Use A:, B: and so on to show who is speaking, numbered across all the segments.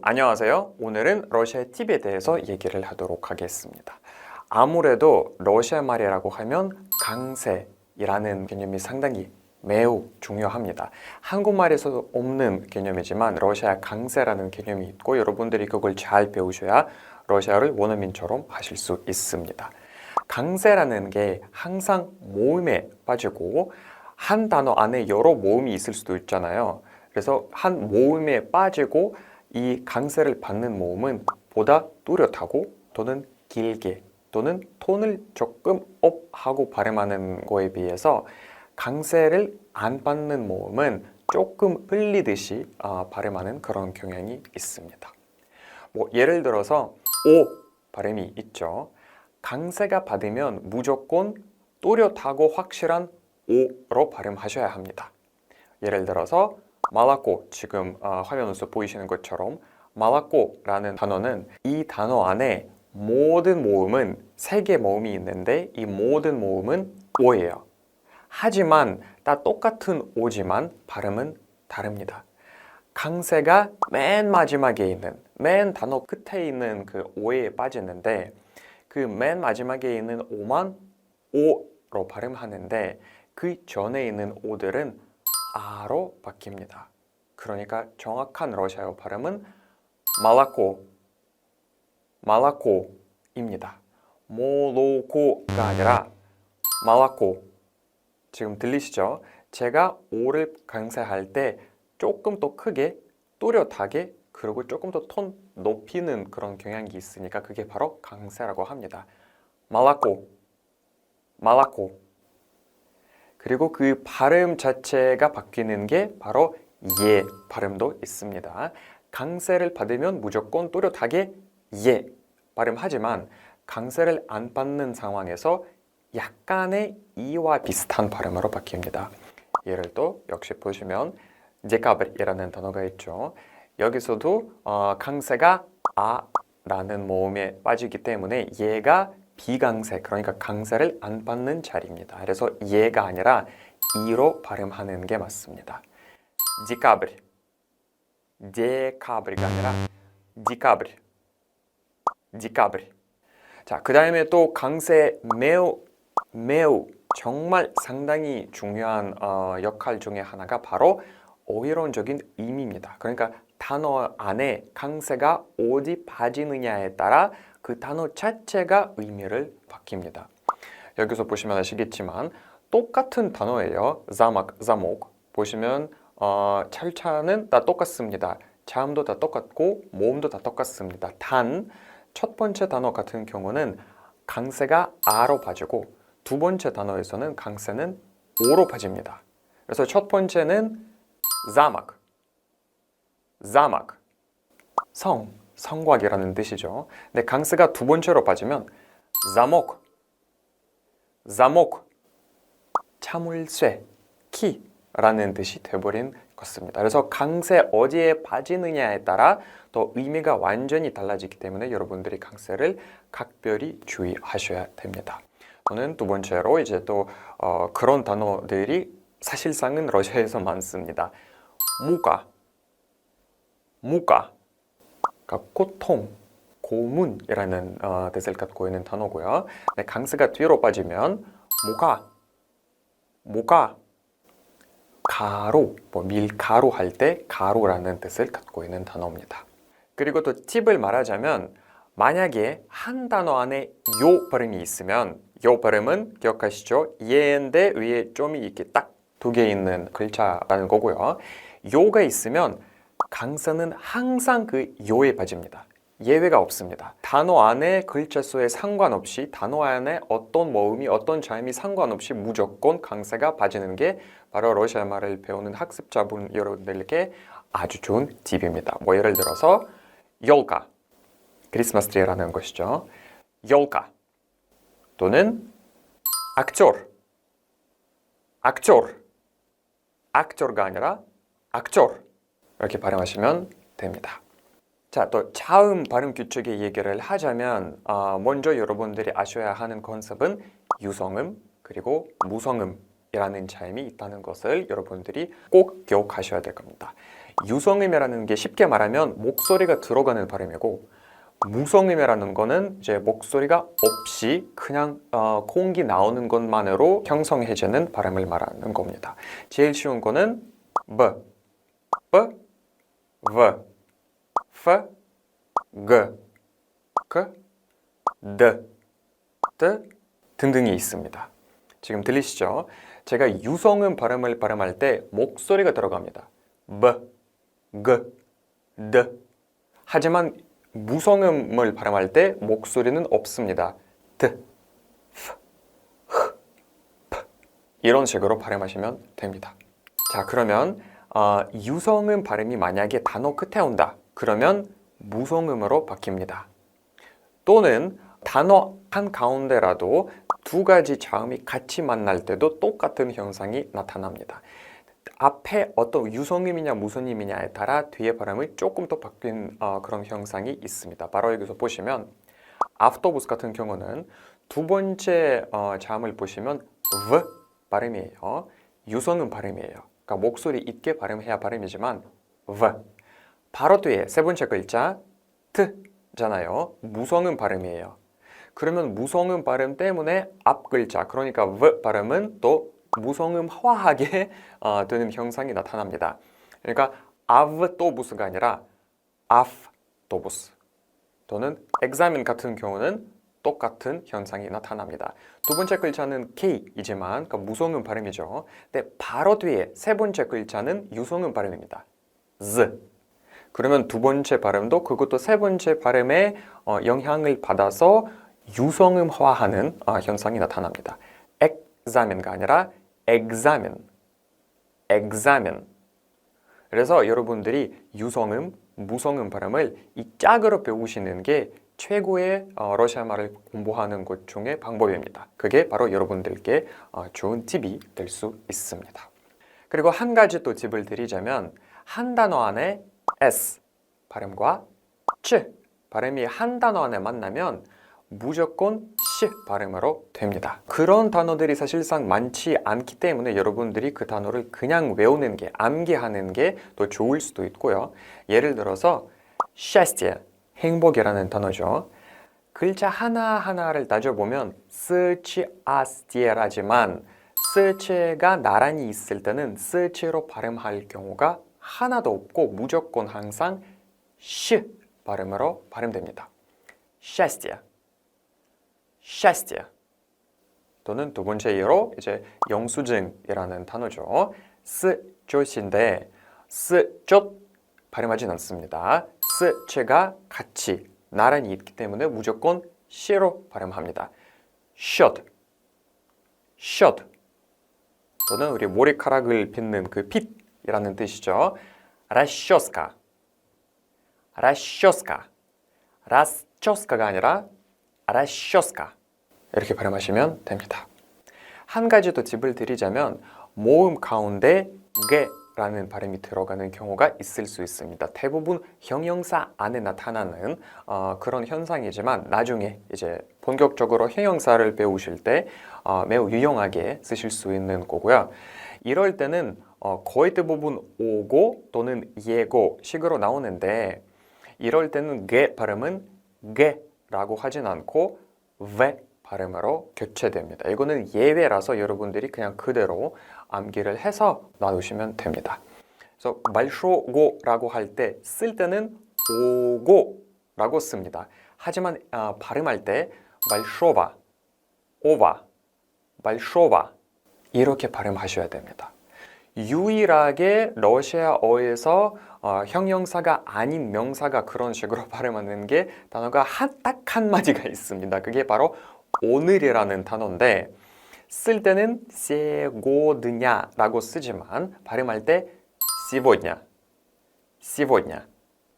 A: 안녕하세요. 오늘은 러시아 팁에 대해서 얘기를 하도록 하겠습니다. 아무래도 러시아 말이라고 하면 강세이라는 개념이 상당히 매우 중요합니다. 한국말에서도 없는 개념이지만 러시아 강세라는 개념이 있고 여러분들이 그걸 잘 배우셔야 러시아를 원어민처럼 하실 수 있습니다. 강세라는 게 항상 모음에 빠지고 한 단어 안에 여러 모음이 있을 수도 있잖아요. 그래서 한 모음에 빠지고 이 강세를 받는 모음은 보다 뚜렷하고 또는 길게 또는 톤을 조금 업하고 발음하는 거에 비해서 강세를 안 받는 모음은 조금 흘리듯이 발음하는 그런 경향이 있습니다. 예를 들어서 오 발음이 있죠. 강세가 받으면 무조건 뚜렷하고 확실한 오로 발음하셔야 합니다. 예를 들어서 말라꼬, 지금 화면에서 보이시는 것처럼 말라꼬라는 단어는 이 단어 안에 모든 모음은 3개 모음이 있는데 이 모든 모음은 오예요. 하지만 다 똑같은 오지만 발음은 다릅니다. 강세가 맨 마지막에 있는, 맨 단어 끝에 있는 그 오에 빠지는데 그 맨 마지막에 있는 오만 오로 발음하는데 그 전에 있는 오들은 아로 바뀝니다. 그러니까 정확한 러시아어 발음은 말라코입니다. 모로코가 아니라 말라코. 지금 들리시죠? 제가 오를 강세할 때 조금 더 크게 또렷하게 그리고 조금 더 톤 높이는 그런 경향이 있으니까 그게 바로 강세라고 합니다. 말라코. 그리고 그 발음 자체가 바뀌는 게 바로 예 발음도 있습니다. 강세를 받으면 무조건 또렷하게 예 발음하지만 강세를 안 받는 상황에서 약간의 이와 비슷한 발음으로 바뀝니다. 예를 또 역시 보시면 제카브리라는 단어가 있죠. 여기서도 강세가 아라는 모음에 빠지기 때문에 얘가 비강세, 그러니까 강세를 안 받는 자리입니다. 그래서 얘가 아니라 이로 발음하는 게 맞습니다. 디카브리, 데카브리가 아니라 디카브리. 자, 그 다음에 또 강세 매우 정말 상당히 중요한 역할 중에 하나가 바로 어휘론적인 의미입니다. 그러니까 단어 안에 강세가 어디 빠지느냐에 따라 그 단어 자체가 의미를 바뀝니다. 여기서 보시면 아시겠지만 똑같은 단어예요. 자막, 자목. 보시면 철자는 다 똑같습니다. 자음도 다 똑같고 모음도 다 똑같습니다. 단 첫 번째 단어 같은 경우는 강세가 아로 빠지고 두 번째 단어에서는 강세는 오로 빠집니다. 그래서 첫 번째는 자막, 성곽이라는 뜻이죠. 근데 강세가 두 번째로 빠지면 자목, 참을쇠, 키라는 뜻이 되어버린 것입니다. 그래서 강세 어디에 빠지느냐에 따라 또 의미가 완전히 달라지기 때문에 여러분들이 강세를 각별히 주의하셔야 됩니다. 저는 두 번째로 이제 또 그런 단어들이 사실상은 러시아에서 많습니다. 무가, 그러니까 고통, 고문이라는 뜻을 갖고 있는 단어고요. 네, 강세가 뒤로 빠지면 모가, 가루, 밀가루 할 때 가루라는 뜻을 갖고 있는 단어입니다. 그리고 또 팁을 말하자면 만약에 한 단어 안에 요 발음이 있으면 요 발음은 기억하시죠? 예인데 위에 점이 이렇게 딱 2개 있는 글자라는 거고요. 요가 있으면 강세는 항상 그 요에 빠집니다. 예외가 없습니다. 단어 안에 글자 수에 상관없이 단어 안에 어떤 모음이 어떤 자음이 상관없이 무조건 강세가 빠지는 게 바로 러시아 말을 배우는 학습자분 여러분들께 아주 좋은 팁입니다. 예를 들어서 열가, 크리스마스 트리라는 것이죠. 열가 또는 악조가 아니라 악조 이렇게 발음하시면 됩니다. 자, 또 자음 발음 규칙의 얘기를 하자면 먼저 여러분들이 아셔야 하는 컨셉은 유성음 그리고 무성음 이라는 자음이 있다는 것을 여러분들이 꼭 기억하셔야 될 겁니다. 유성음이라는 게 쉽게 말하면 목소리가 들어가는 발음이고, 무성음이라는 거는 이제 목소리가 없이 그냥 공기 나오는 것만으로 형성해지는 발음을 말하는 겁니다. 제일 쉬운 거는 b, b, v, f, g, k, d, d 등등이 있습니다. 지금 들리시죠? 제가 유성음 발음을 발음할 때 목소리가 들어갑니다. b, g, d. 하지만 무성음을 발음할 때 목소리는 없습니다. d, f, h, p. 이런 식으로 발음하시면 됩니다. 자, 그러면 유성음 발음이 만약에 단어 끝에 온다. 그러면 무성음으로 바뀝니다. 또는 단어 한가운데라도 두 가지 자음이 같이 만날 때도 똑같은 현상이 나타납니다. 앞에 어떤 유성음이냐 무성음이냐에 따라 뒤에 발음이 조금 더 바뀐 그런 현상이 있습니다. 바로 여기서 보시면 아프터부스 같은 경우는 두 번째 자음을 보시면 v 발음이에요. 유성음 발음이에요. 그러니까 목소리 있게 발음해야 발음이지만 v. 바로 뒤에 세 번째 글자 t잖아요. 무성음 발음이에요. 그러면 무성음 발음 때문에 앞 글자, 그러니까 v 발음은 또 무성음화하게 되는 현상이 나타납니다. 그러니까 아프토부스가 아니라 아프토부스 또는 examen 같은 경우는 똑같은 현상이 나타납니다. 두 번째 글자는 K이지만 그러니까 무성음 발음이죠. 근데 바로 뒤에 세 번째 글자는 유성음 발음입니다. Z. 그러면 두 번째 발음도 그것도 세 번째 발음에 영향을 받아서 유성음화하는 현상이 나타납니다. examen가 아니라 examen. 그래서 여러분들이 유성음, 무성음 발음을 이 짝으로 배우시는 게 최고의 러시아 말을 공부하는 것 중에 방법입니다. 그게 바로 여러분들께 좋은 팁이 될 수 있습니다. 그리고 한 가지 또 팁을 드리자면 한 단어 안에 S 발음과 치 발음이 한 단어 안에 만나면 무조건 시 발음으로 됩니다. 그런 단어들이 사실상 많지 않기 때문에 여러분들이 그 단어를 그냥 외우는 게, 암기하는 게 더 좋을 수도 있고요. 예를 들어서 счастье, 행복이라는 단어죠. 글자 하나하나를 따져보면 счастье라지만 сч가 나란히 있을 때는 сч로 발음할 경우가 하나도 없고 무조건 항상 시 발음으로 발음됩니다. счастье. 또는 두 번째 예로 이제 영수증이라는 단어죠. 스조인데 스조 발음하진 않습니다. 스체가 같이 나란히 있기 때문에 무조건 시로 발음합니다. shot. 또는 우리 머리카락을 빗는 그 핏이라는 뜻이죠. расческа. расчеska가 아니라 расческа 이렇게 발음하시면 됩니다. 한 가지 더 팁을 드리자면 모음 가운데 게라는 발음이 들어가는 경우가 있을 수 있습니다. 대부분 형용사 안에 나타나는 그런 현상이지만 나중에 이제 본격적으로 형용사를 배우실 때 매우 유용하게 쓰실 수 있는 거고요. 이럴 때는 거의 대부분 오고 또는 예고 식으로 나오는데 이럴 때는 게 발음은 게라고 하진 않고 ve 발음으로 교체됩니다. 이거는 예외라서 여러분들이 그냥 그대로 암기를 해서 놔두시면 됩니다. 그래서 большого 할 때 쓸 때는 오고라고 씁니다. 하지만 발음할 때 большого, большого 이렇게 발음하셔야 됩니다. 유일하게 러시아어에서 형용사가 아닌 명사가 그런 식으로 발음하는 게 단어가 딱 한마디가 있습니다. 그게 바로 오늘이라는 단어인데 쓸 때는 сегодня라고 쓰지만 발음할 때 сегодня.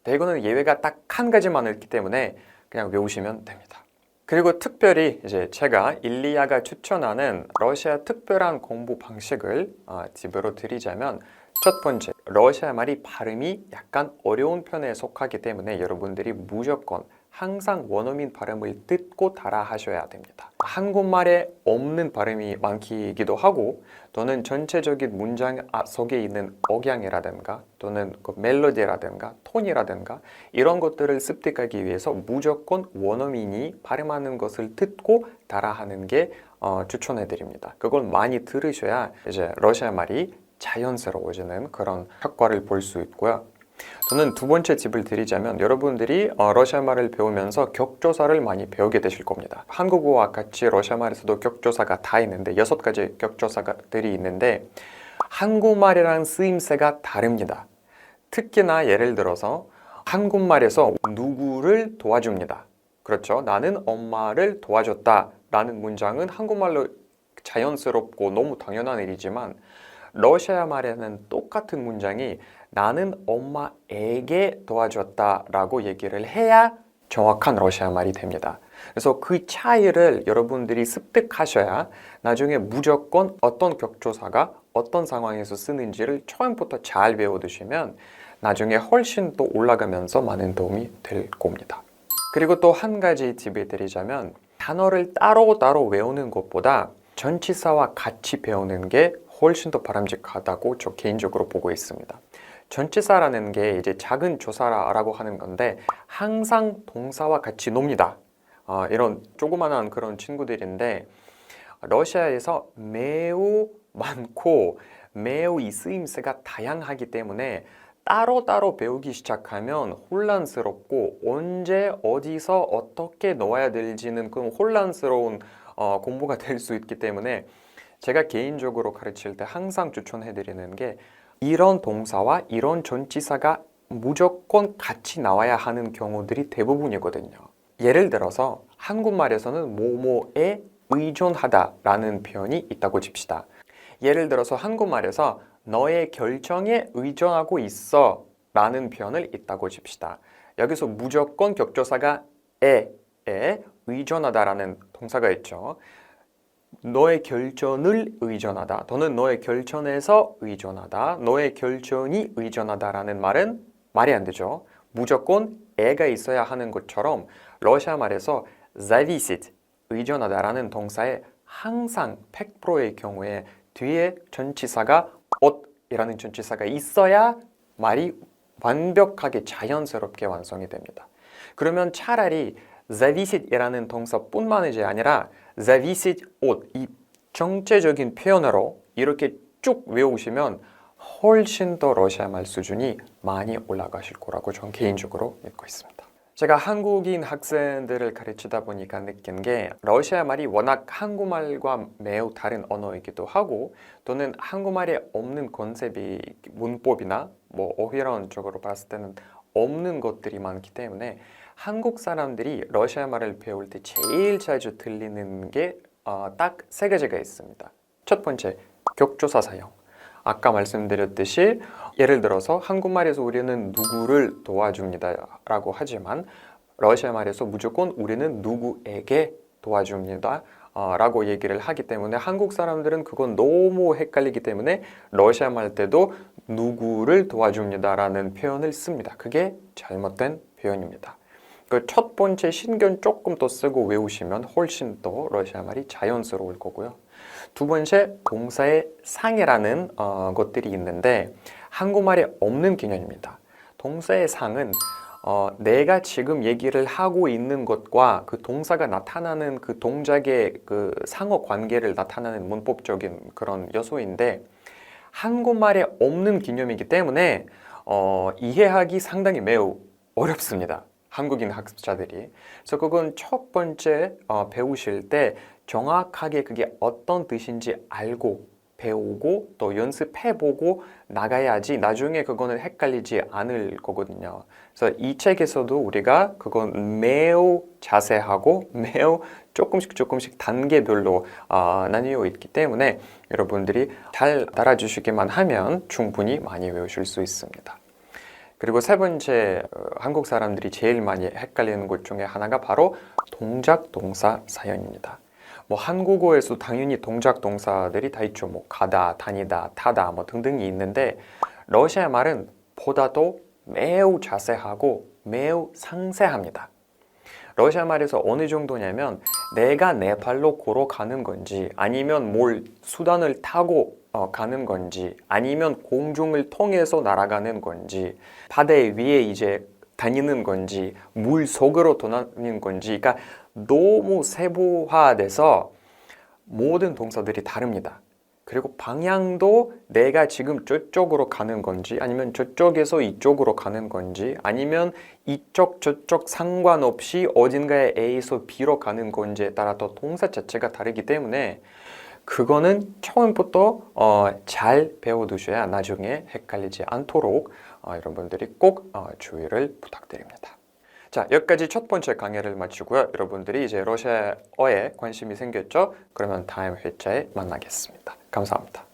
A: 이거는 예외가 딱 한 가지만 있기 때문에 그냥 외우시면 됩니다. 그리고 특별히 이제 제가 일리아가 추천하는 러시아 특별한 공부 방식을 팁으로 드리자면 첫 번째, 러시아 말이 발음이 약간 어려운 편에 속하기 때문에 여러분들이 무조건 항상 원어민 발음을 듣고 따라 하셔야 됩니다. 한국말에 없는 발음이 많기도 하고 또는 전체적인 문장 속에 있는 억양이라든가 또는 그 멜로디라든가 톤이라든가 이런 것들을 습득하기 위해서 무조건 원어민이 발음하는 것을 듣고 따라하는 게 추천해 드립니다. 그걸 많이 들으셔야 이제 러시아 말이 자연스러워지는 그런 효과를 볼 수 있고요. 저는 두 번째 팁을 드리자면 여러분들이 러시아 말을 배우면서 격조사를 많이 배우게 되실 겁니다. 한국어와 같이 러시아 말에서도 격조사가 다 있는데 6가지 격조사들이 있는데 한국말이랑 쓰임새가 다릅니다. 특히나 예를 들어서 한국말에서 누구를 도와줍니다. 그렇죠. 나는 엄마를 도와줬다 라는 문장은 한국말로 자연스럽고 너무 당연한 일이지만 러시아 말에는 똑같은 문장이 나는 엄마에게 도와줬다 라고 얘기를 해야 정확한 러시아 말이 됩니다. 그래서 그 차이를 여러분들이 습득하셔야 나중에 무조건 어떤 격조사가 어떤 상황에서 쓰는지를 처음부터 잘 배워두시면 나중에 훨씬 또 올라가면서 많은 도움이 될 겁니다. 그리고 또 한 가지 팁을 드리자면 단어를 따로따로 외우는 것보다 전치사와 같이 배우는 게 훨씬 더 바람직하다고 저 개인적으로 보고 있습니다. 전치사라는 게 이제 작은 조사라고 하는 건데 항상 동사와 같이 놉니다. 이런 조그만한 그런 친구들인데 러시아에서 매우 많고 매우 이 쓰임새가 다양하기 때문에 따로따로 배우기 시작하면 혼란스럽고 언제 어디서 어떻게 넣어야 될지는 그 혼란스러운 공부가 될 수 있기 때문에 제가 개인적으로 가르칠 때 항상 추천해드리는 게 이런 동사와 이런 전치사가 무조건 같이 나와야 하는 경우들이 대부분이거든요. 예를 들어서 한국말에서는 뭐뭐에 의존하다라는 표현이 있다고 칩시다. 예를 들어서 한국말에서 너의 결정에 의존하고 있어 라는 표현을 있다고 칩시다. 여기서 무조건 격조사가 에 의존하다라는 동사가 있죠. 너의 결정을 의존하다 또는 너의 결정에서 의존하다, 너의 결정이 의존하다라는 말은 말이 안 되죠. 무조건 에가 있어야 하는 것처럼 러시아 말에서 зависит, 의존하다라는 동사에 항상 100%의 경우에 뒤에 전치사가 ot이라는 전치사가 있어야 말이 완벽하게 자연스럽게 완성이 됩니다. 그러면 차라리 зависit이라는 동사뿐만이 아니라 зависит от 이 정체적인 표현으로 이렇게 쭉 외우시면 훨씬 더 러시아 말 수준이 많이 올라가실 거라고 저는 개인적으로 믿고 있습니다. 제가 한국인 학생들을 가르치다 보니까 느낀 게 러시아 말이 워낙 한국말과 매우 다른 언어이기도 하고 또는 한국말에 없는 컨셉이 문법이나 뭐 어휘론적으로 봤을 때는 없는 것들이 많기 때문에 한국 사람들이 러시아 말을 배울 때 제일 자주 들리는 게 딱 3가지가 있습니다. 첫 번째, 격조사 사용. 아까 말씀드렸듯이 예를 들어서 한국말에서 우리는 누구를 도와줍니다 라고 하지만 러시아 말에서 무조건 우리는 누구에게 도와줍니다 라고 얘기를 하기 때문에 한국 사람들은 그건 너무 헷갈리기 때문에 러시아 말 때도 누구를 도와줍니다 라는 표현을 씁니다. 그게 잘못된 표현입니다. 그 첫 번째 신경 조금 더 쓰고 외우시면 훨씬 더 러시아 말이 자연스러울 거고요. 두 번째, 동사의 상이라는 것들이 있는데 한국말에 없는 개념입니다. 동사의 상은 내가 지금 얘기를 하고 있는 것과 그 동사가 나타나는 그 동작의 그 상호 관계를 나타나는 문법적인 그런 요소인데 한국말에 없는 개념이기 때문에 이해하기 상당히 매우 어렵습니다. 한국인 학습자들이. 그래서 그건 첫 번째 배우실 때 정확하게 그게 어떤 뜻인지 알고 배우고 또 연습해보고 나가야지 나중에 그거는 헷갈리지 않을 거거든요. 그래서 이 책에서도 우리가 그건 매우 자세하고 매우 조금씩 단계별로 나뉘어 있기 때문에 여러분들이 잘 따라주시기만 하면 충분히 많이 외우실 수 있습니다. 그리고 세 번째, 한국 사람들이 제일 많이 헷갈리는 것 중에 하나가 바로 동작 동사 사연입니다. 뭐 한국어에서 당연히 동작 동사들이 다 있죠. 뭐 가다, 다니다, 타다 뭐 등등이 있는데 러시아 말은 보다도 매우 자세하고 매우 상세합니다. 러시아 말에서 어느 정도냐면 내가 내 발로 걸어가는 건지 아니면 뭘 수단을 타고 가는 건지 아니면 공중을 통해서 날아가는 건지 바다 위에 이제 다니는 건지 물 속으로 도는 건지 그러니까 너무 세부화돼서 모든 동사들이 다릅니다. 그리고 방향도 내가 지금 저쪽으로 가는 건지 아니면 저쪽에서 이쪽으로 가는 건지 아니면 이쪽 저쪽 상관없이 어딘가에 A에서 B로 가는 건지에 따라 또 동사 자체가 다르기 때문에 그거는 처음부터 잘 배워두셔야 나중에 헷갈리지 않도록 여러분들이 꼭 주의를 부탁드립니다. 자, 여기까지 첫 번째 강의를 마치고요. 여러분들이 이제 러시아어에 관심이 생겼죠? 그러면 다음 회차에 만나겠습니다. 감사합니다.